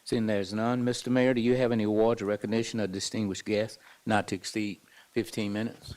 Seeing there's none, Mr. Mayor, do you have any awards or recognition of distinguished guests not to exceed 15 minutes?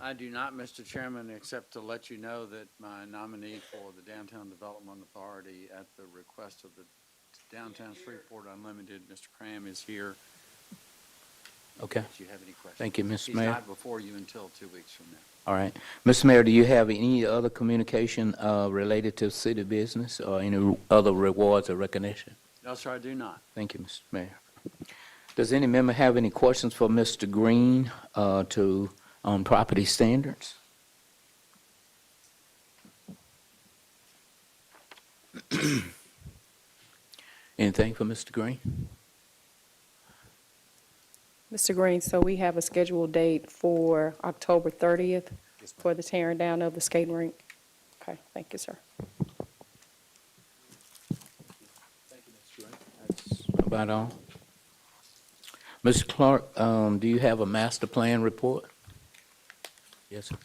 I do not, Mr. Chairman, except to let you know that my nominee for the Downtown Development Authority at the request of the Downtown Shreveport Unlimited, Mr. Cram, is here. Okay. If you have any questions. Thank you, Mr. He's Mayor. not before you until 2 weeks from now. All right. Mr. Mayor, do you have any other communication related to city business or any other rewards or recognition? No, sir, I do not. Thank you, Mr. Mayor. Does any member have any questions for Mr. Green on property standards? Anything for Mr. Green? Mr. Green, so we have a scheduled date for October 30th for the tearing down of the skating rink? Okay, thank you, sir. Thank you, Mr. Green. That's about all. Mr. Clark, do you have a master plan report? Yes, sir.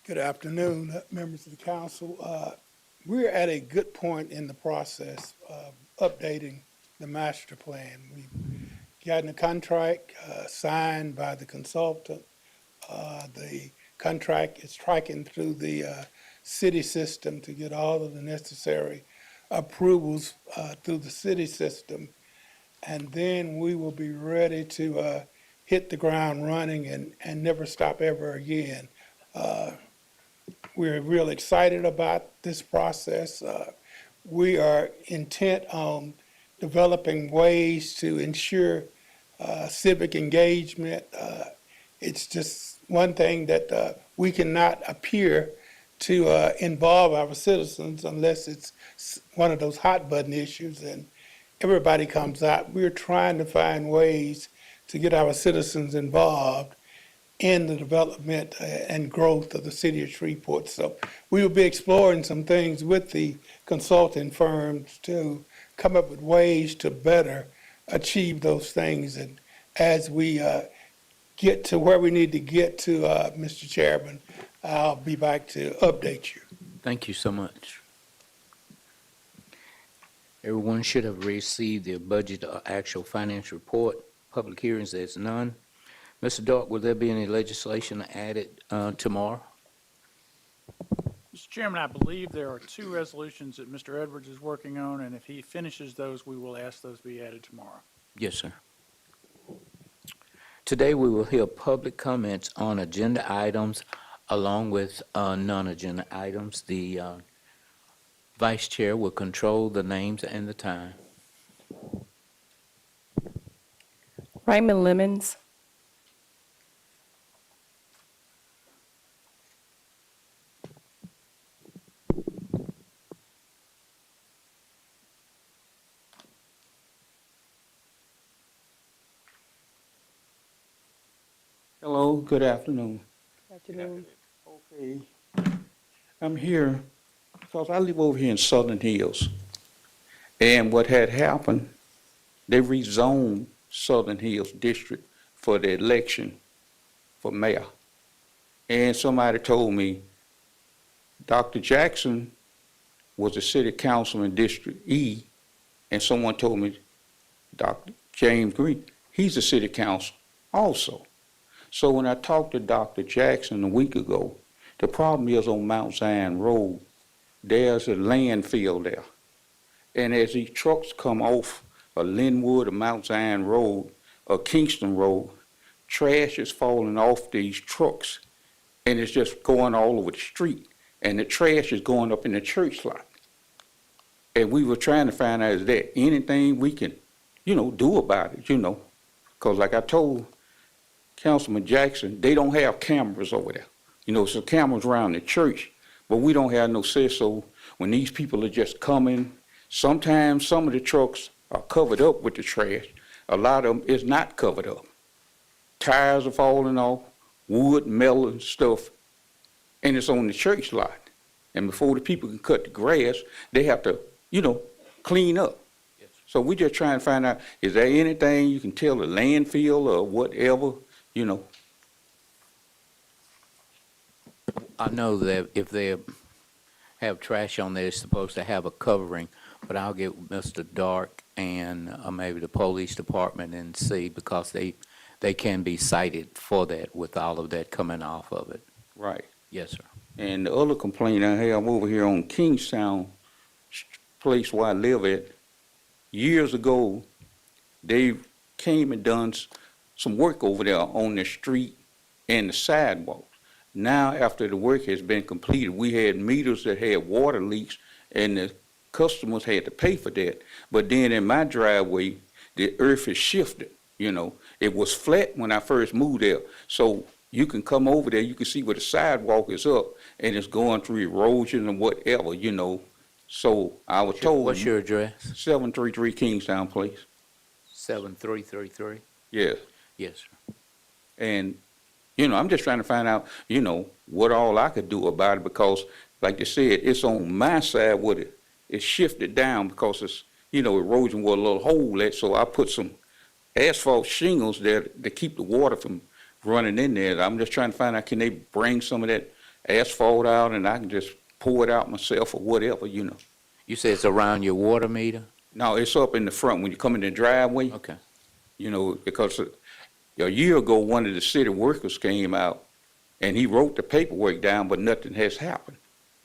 Good afternoon, members of the council. We're at a good point in the process of updating the master plan. We've gotten a contract signed by the consultant. The contract is tracking through the city system to get all of the necessary approvals through the city system. And then we will be ready to hit the ground running and never stop ever again. We're real excited about this process. We are intent on developing ways to ensure civic engagement. It's just one thing that we cannot appear to involve our citizens unless it's one of those hot button issues and everybody comes out. We're trying to find ways to get our citizens involved in the development and growth of the city of Shreveport. So we will be exploring some things with the consulting firms to come up with ways to better achieve those things. And as we get to where we need to get to, Mr. Chairman, I'll be back to update you. Thank you so much. Everyone should have received their budget or actual financial report. Public hearings, there's none. Mr. Dark, will there be any legislation added tomorrow? Mr. Chairman, I believe there are 2 resolutions that Mr. Edwards is working on, and if he finishes those, we will ask those be added tomorrow. Yes, sir. Today, we will hear public comments on agenda items along with non-agenda items. The vice chair will control the names and the time. Raymond Lemons. Hello, good afternoon. Good afternoon. Okay, I'm here because I live over here in Southern Hills. And what had happened, they rezoned Southern Hills District for the election for mayor. And somebody told me Dr. Jackson was a city councilman in District E, and someone told me Dr. James Green, he's a city council also. So when I talked to Dr. Jackson a week ago, the problem is on Mount Zion Road, there's a landfill there. And as these trucks come off of Linwood or Mount Zion Road or Kingston Road, trash is falling off these trucks and it's just going all over the street. And the trash is going up in the church lot. And we were trying to find out, is there anything we can, do about it, Because like I told Councilman Jackson, they don't have cameras over there. So cameras around the church, but we don't have no say. So when these people are just coming, sometimes some of the trucks are covered up with the trash. A lot of them is not covered up. Tires are falling off, wood, metal and stuff, and it's on the church lot. And before the people can cut the grass, they have to, clean up. Yes. So we just trying to find out, is there anything you can tell the landfill or whatever, I know that if they have trash on there, it's supposed to have a covering, but I'll get Mr. Dark and maybe the police department and see, because they can be cited for that with all of that coming off of it. Right. Yes, sir. And the other complaint I have over here on Kingstown place where I live at, years ago, they came and done some work over there on the street and the sidewalk. Now, after the work has been completed, we had meters that had water leaks, and the customers had to pay for that. But then in my driveway, the earth has shifted, It was flat when I first moved there. So you can come over there, you can see where the sidewalk is up, and it's going through erosion and whatever, So I was told. What's your address? 733 Kingstown Place. 7333? Yes. Yes, sir. And, I'm just trying to find out, what all I could do about it, because, like you said, it's on my side where it's shifted down because it's, erosion where a little hole at. So I put some asphalt shingles there to keep the water from running in there. I'm just trying to find out, can they bring some of that asphalt out and I can just pour it out myself or whatever, You say it's around your water meter? No, it's up in the front when you come in the driveway. Okay. Because a year ago, one of the city workers came out and he wrote the paperwork down, but nothing has happened.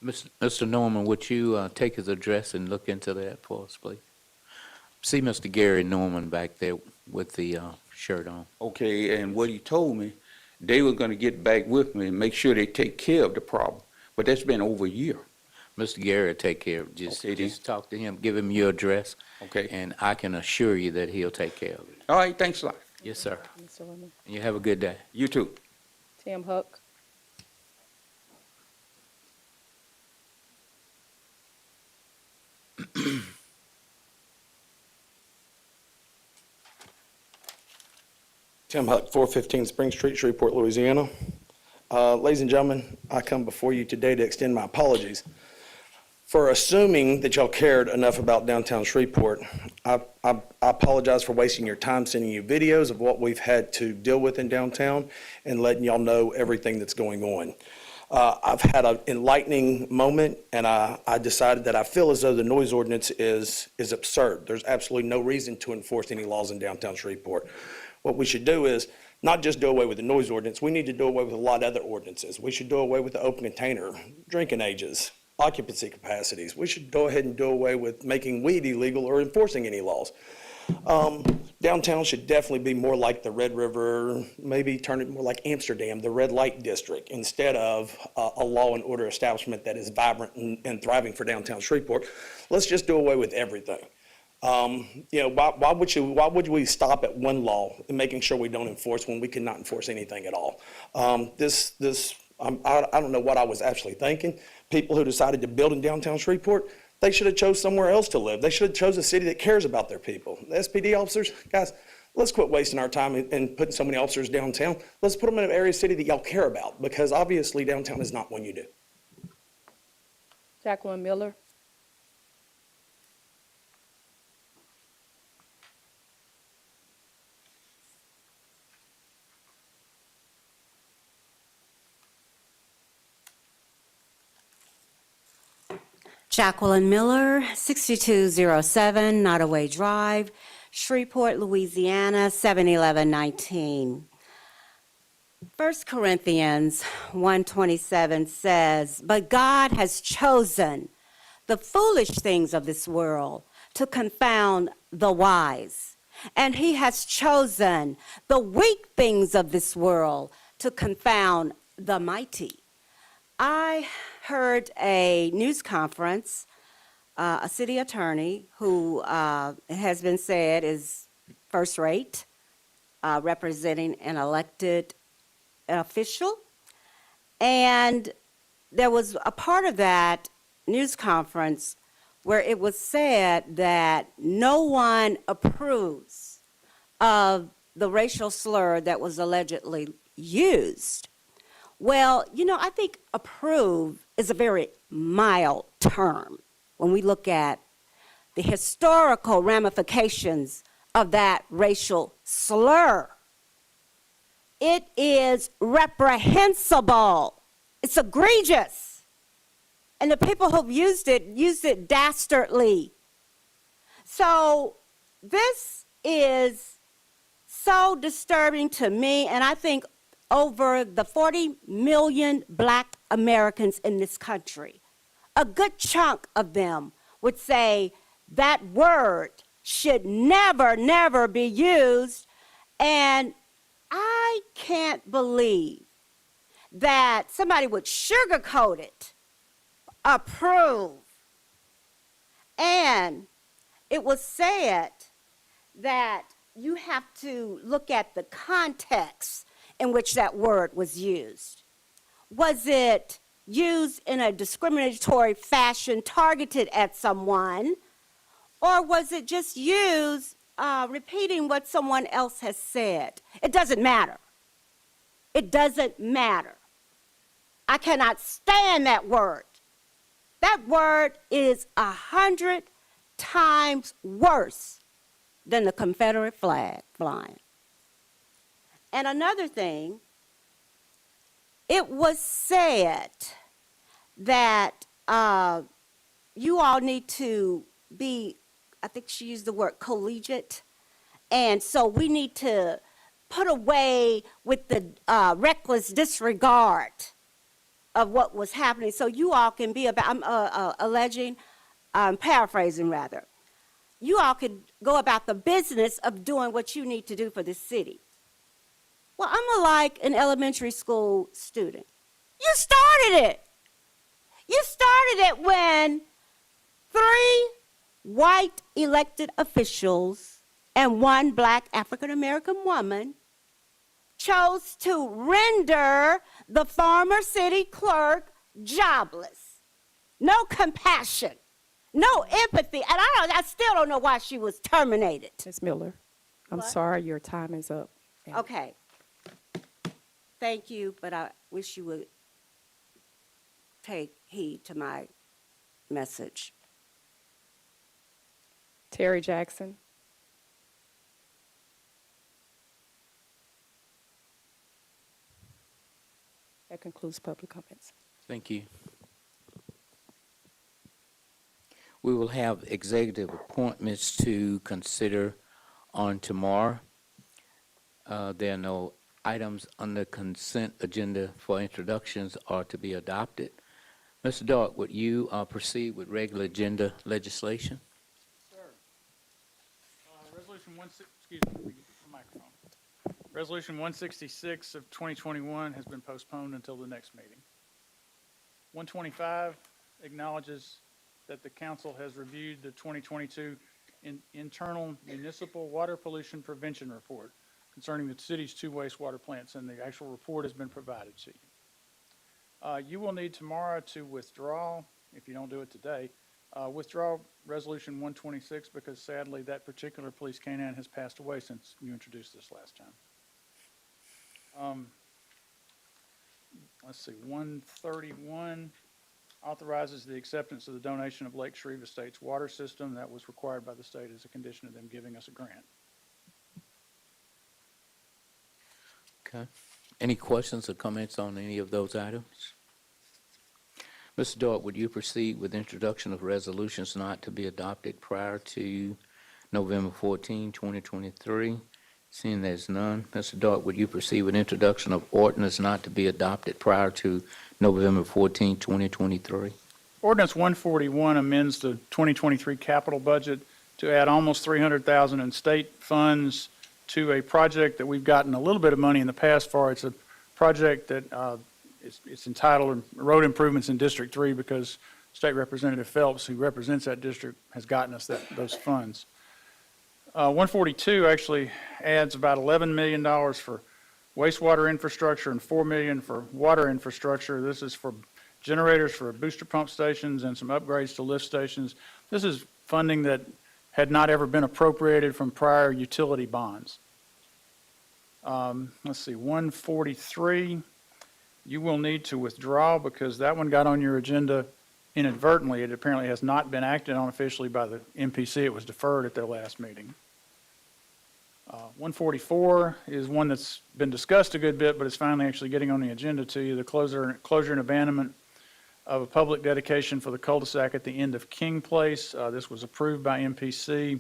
Mr. Norman, would you take his address and look into that for us, please? See Mr. Gary Norman back there with the shirt on. Okay, and what he told me, they were going to get back with me and make sure they take care of the problem. But that's been over a year. Mr. Gary will take care of it. Okay, then. Just talk to him, give him your address, Okay. and I can assure you that he'll take care of it. All right, thanks a lot. Yes, sir. Mr. Lemon. And you have a good day. You too. Tim Hook. Tim Huck, 415 Spring Street, Shreveport, Louisiana. Ladies and gentlemen, I come before you today to extend my apologies for assuming that y'all cared enough about downtown Shreveport. I apologize for wasting your time sending you videos of what we've had to deal with in downtown and letting y'all know everything that's going on. I've had an enlightening moment, and I decided that I feel as though the noise ordinance is absurd. There's absolutely no reason to enforce any laws in downtown Shreveport. What we should do is not just do away with the noise ordinance, we need to do away with a lot of other ordinances. We should do away with the open container, drinking ages, occupancy capacities. We should go ahead and do away with making weed illegal or enforcing any laws. Downtown should definitely be more like the Red River, maybe turn it more like Amsterdam, the red light district, instead of a law and order establishment that is vibrant and thriving for downtown Shreveport. Let's just do away with everything. Why would we stop at one law and making sure we don't enforce when we cannot enforce anything at all? I don't know what I was actually thinking. People who decided to build in downtown Shreveport, they should have chose somewhere else to live. They should have chose a city that cares about their people. The SPD officers, guys, let's quit wasting our time and putting so many officers downtown. Let's put them in an area city that y'all care about, because obviously downtown is not one you do. Jacqueline Miller. Jacqueline Miller, 6207 Nottoway Drive, Shreveport, Louisiana, 71119. 1 Corinthians 1:27 says, "But God has chosen the foolish things of this world to confound the wise, and he has chosen the weak things of this world to confound the mighty." I heard a news conference, a city attorney who it has been said is first rate, representing an elected official. And there was a part of that news conference where it was said that no one approves of the racial slur that was allegedly used. Well, I think approve is a very mild term when we look at the historical ramifications of that racial slur. It is reprehensible. It's egregious. And the people who've used it dastardly. So this is so disturbing to me, and I think over the 40 million black Americans in this country, a good chunk of them would say that word should never, never be used. And I can't believe that somebody would sugarcoat it, approve. And it was said that you have to look at the context in which that word was used. Was it used in a discriminatory fashion targeted at someone, or was it just used repeating what someone else has said? It doesn't matter. It doesn't matter. I cannot stand that word. That word is 100 times worse than the Confederate flag flying. And another thing, it was said that you all need to be, I think she used the word collegiate, and so we need to put away with the reckless disregard of what was happening, so you all can be about, I'm paraphrasing rather, you all could go about the business of doing what you need to do for this city. Well, I'm like an elementary school student. You started it. You started it when 3 white elected officials and 1 black African-American woman chose to render the former city clerk jobless. No compassion, no empathy, and I still don't know why she was terminated. Ms. Miller, I'm What? sorry, your time is up. Okay. Thank you, but I wish you would take heed to my message. Terry Jackson. That concludes public comments. Thank you. We will have executive appointments to consider on tomorrow. There are no items on the consent agenda for introductions or to be adopted. Mr. Dark, would you proceed with regular agenda legislation? Resolution Resolution 166 of 2021 has been postponed until the next meeting. 125 acknowledges that the council has reviewed the 2022 internal municipal water pollution prevention report concerning the city's 2 wastewater plants, and the actual report has been provided to you. You will need tomorrow to withdraw, if you don't do it today, withdraw Resolution 126 because sadly that particular police canine has passed away since you introduced this last time. Let's see, 131 authorizes the acceptance of the donation of Lake Shreve Estates water system that was required by the state as a condition of them giving us a grant. Okay. Any questions or comments on any of those items? Mr. Dark, would you proceed with introduction of resolutions not to be adopted prior to November 14, 2023? Seeing there's none, Mr. Dark, would you proceed with introduction of ordinance not to be adopted prior to November 14, 2023? Ordinance 141 amends the 2023 capital budget to add almost $300,000 in state funds to a project that we've gotten a little bit of money in the past for. It's a project that it's entitled Road Improvements in District 3 because State Representative Phelps, who represents that district, has gotten us those funds. 142 actually adds about $11 million for wastewater infrastructure and $4 million for water infrastructure. This is for generators for booster pump stations and some upgrades to lift stations. This is funding that had not ever been appropriated from prior utility bonds. Let's see, 143 You will need to withdraw because that one got on your agenda inadvertently. It apparently has not been acted on officially by the MPC. It was deferred at their last meeting. 144 is one that's been discussed a good bit, but it's finally actually getting on the agenda to you. The closure and abandonment of a public dedication for the cul-de-sac at the end of King Place. This was approved by MPC.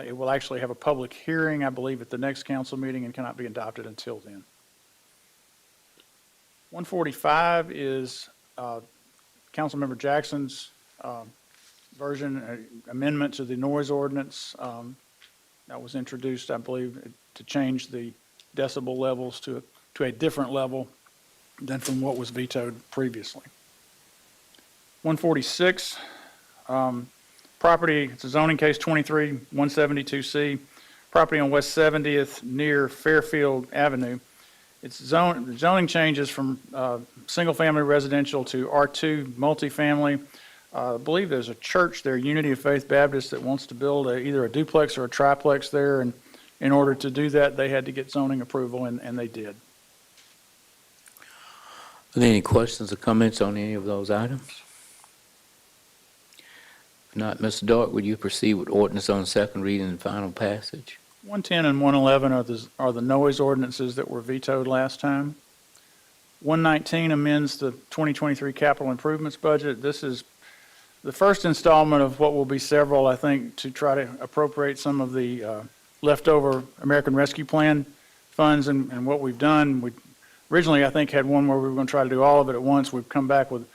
It will actually have a public hearing, I believe, at the next council meeting and cannot be adopted until then. 145 is Councilmember Jackson's version, amendment to the noise ordinance that was introduced, I believe, to change the decibel levels to a different level than from what was vetoed previously. 146, property, it's a zoning case 23-172C, property on West 70th near Fairfield Avenue. It's the zoning changes from single-family residential to R2 multifamily. I believe there's a church there, Unity of Faith Baptist, that wants to build either a duplex or a triplex there, and in order to do that, they had to get zoning approval, and they did. Are there any questions or comments on any of those items? If not, Mr. Dark, would you proceed with ordinance on second reading and final passage? 110 and 111 are the noise ordinances that were vetoed last time. 119 amends the 2023 capital improvements budget. This is the first installment of what will be several, I think, to try to appropriate some of the leftover American Rescue Plan funds. And what we've done, we originally, I think, had one where we were going to try to do all of it at once. We've come back with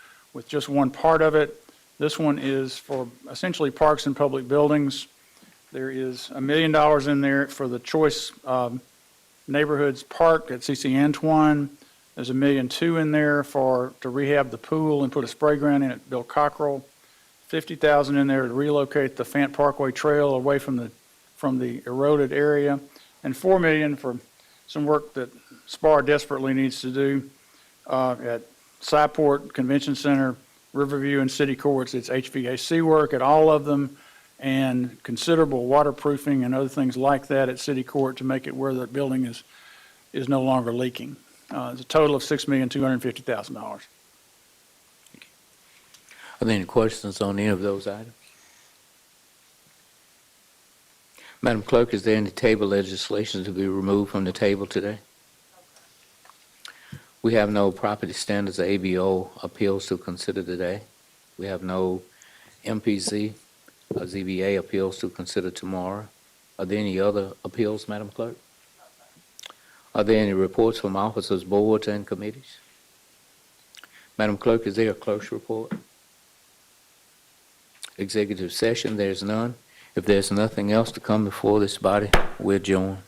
just one part of it. This one is for essentially parks and public buildings. There is $1 million in there for the Choice Neighborhoods Park at CC Antoine. There's $1.2 million in there to rehab the pool and put a spray ground in at Bill Cockrell. $50,000 in there to relocate the Fant Parkway Trail away from the eroded area, and $4 million for some work that SPAR desperately needs to do at Cyport Convention Center, Riverview, and City Courts. It's HVAC work at all of them, and considerable waterproofing and other things like that at City Court to make it where the building is no longer leaking. It's a total of $6,250,000. Are there any questions on any of those items? Madam Clerk, is there any table legislation to be removed from the table today? We have no property standards or ABO appeals to consider today. We have no MPC or ZBA appeals to consider tomorrow. Are there any other appeals, Madam Clerk? Are there any reports from officers, boards, and committees? Madam Clerk, is there a clerk's report? Executive session, there's none. If there's nothing else to come before this body, we're adjourned.